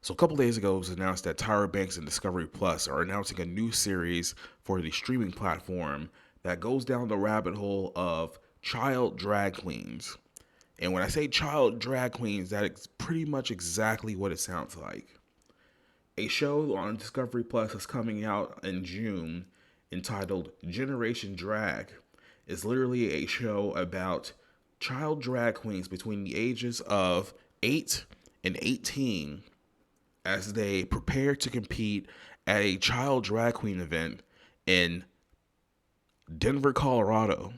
So a couple days ago, it was announced that Tyra Banks and Discovery Plus are announcing a new series for the streaming platform that goes down the rabbit hole of child drag queens. And when I say child drag queens, that is pretty much exactly what it sounds like. A show on Discovery Plus is coming out in June entitled Generation Drag is literally a show about child drag queens between the ages of 8 and 18 as they prepare to compete at a child drag queen event in Denver, Colorado.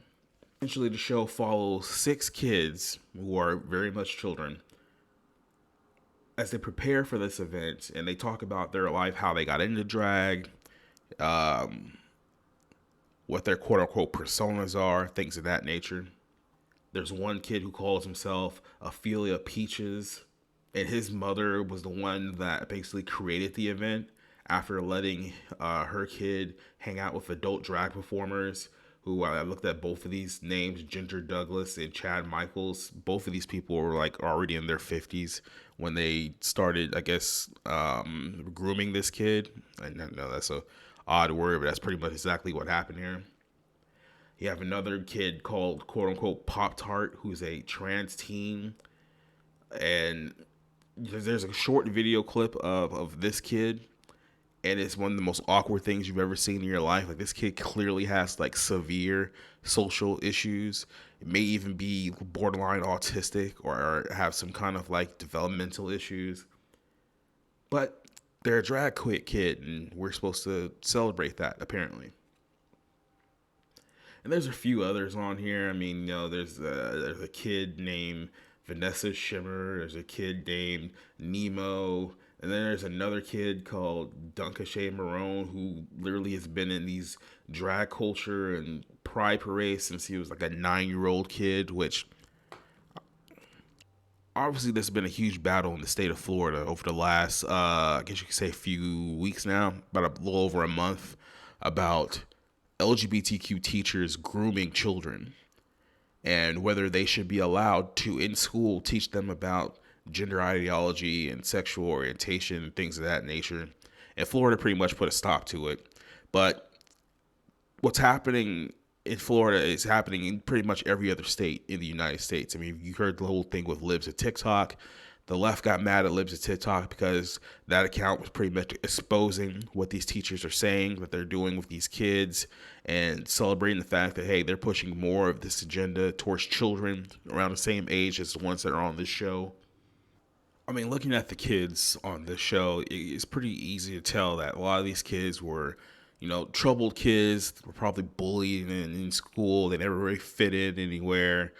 Essentially, the show follows 6 kids who are very much children as they prepare for this event, and they talk about their life, how they got into drag, um, what their quote unquote personas are, things of that nature. There's one kid who calls himself Ophelia Peaches, and his mother was the one that basically created the event after letting her kid hang out with adult drag performers. Who I looked at both of these names, Ginger Douglas and Chad Michaels. Both of these people were like already in their 50s when they started, I guess, grooming this kid. I know that's a odd word, but that's pretty much exactly what happened here. You have another kid called quote unquote Pop Tart, who's a trans teen, and there's a short video clip of this kid, and it's one of the most awkward things you've ever seen in your life. Like, this kid clearly has like severe social issues. It may even be borderline autistic or have some kind of like developmental issues. But they're a drag quit kid, and we're supposed to celebrate that apparently. And there's a few others on here. I mean, there's a kid named Vanessa Shimmer. There's a kid named Nemo. And then there's another kid called Dunkashay Marone, who literally has been in these drag culture and pride parades since he was like a 9-year-old kid, which obviously this has been a huge battle in the state of Florida over the last, I guess you could say a few weeks now, about a little over a month, about LGBTQ teachers grooming children and whether they should be allowed to, in school, teach them about gender ideology and sexual orientation and things of that nature. And Florida pretty much put a stop to it. But what's happening in Florida is happening in pretty much every other state in the United States. I mean, you heard the whole thing with Libs of TikTok. The left got mad at Libs of TikTok because that account was pretty much exposing what these teachers are saying, that they're doing with these kids, and celebrating the fact that, hey, they're pushing more of this agenda towards children around the same age as the ones that are on this show. I mean, looking at the kids on this show, it's pretty easy to tell that a lot of these kids were, troubled kids, were probably bullied in school. They never really fit in anywhere.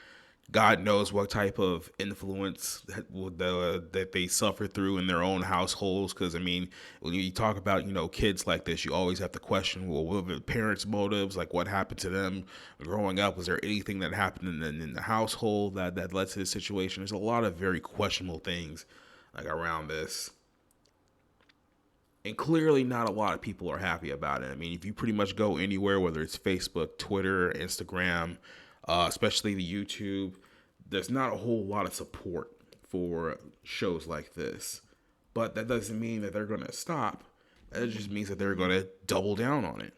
God knows what type of influence that they suffer through in their own households. Because, I mean, when you talk about, kids like this, you always have to question, well, what were the parents' motives? Like, what happened to them growing up? Was there anything that happened in the household that led to this situation? There's a lot of very questionable things like around this. And clearly not a lot of people are happy about it. I mean, if you pretty much go anywhere, whether it's Facebook, Twitter, Instagram, especially the YouTube, there's not a whole lot of support for shows like this. But that doesn't mean that they're going to stop. That just means that they're going to double down on it.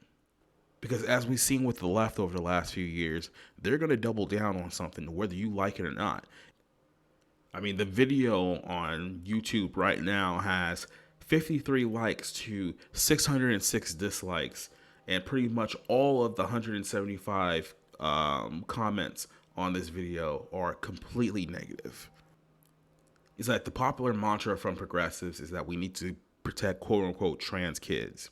Because as we've seen with the left over the last few years, they're going to double down on something whether you like it or not. I mean, the video on YouTube right now has 53 likes to 606 dislikes, and pretty much all of the 175 comments on this video are completely negative. It's like the popular mantra from progressives is that we need to protect quote unquote trans kids.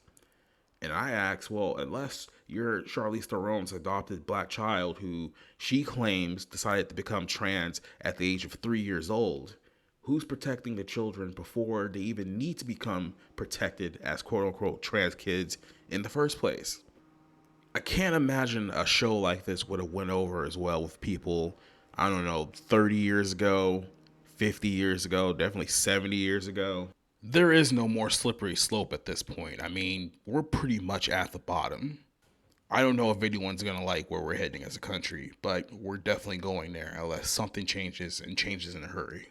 And I ask, well, unless you're Charlize Theron's adopted black child who she claims decided to become trans at the age of 3 years old, who's protecting the children before they even need to become protected as quote unquote trans kids in the first place? I can't imagine a show like this would have went over as well with people, I don't know, 30 years ago, 50 years ago, definitely 70 years ago. There is no more slippery slope at this point. I mean, we're pretty much at the bottom. I don't know if anyone's going to like where we're heading as a country, but we're definitely going there unless something changes and changes in a hurry.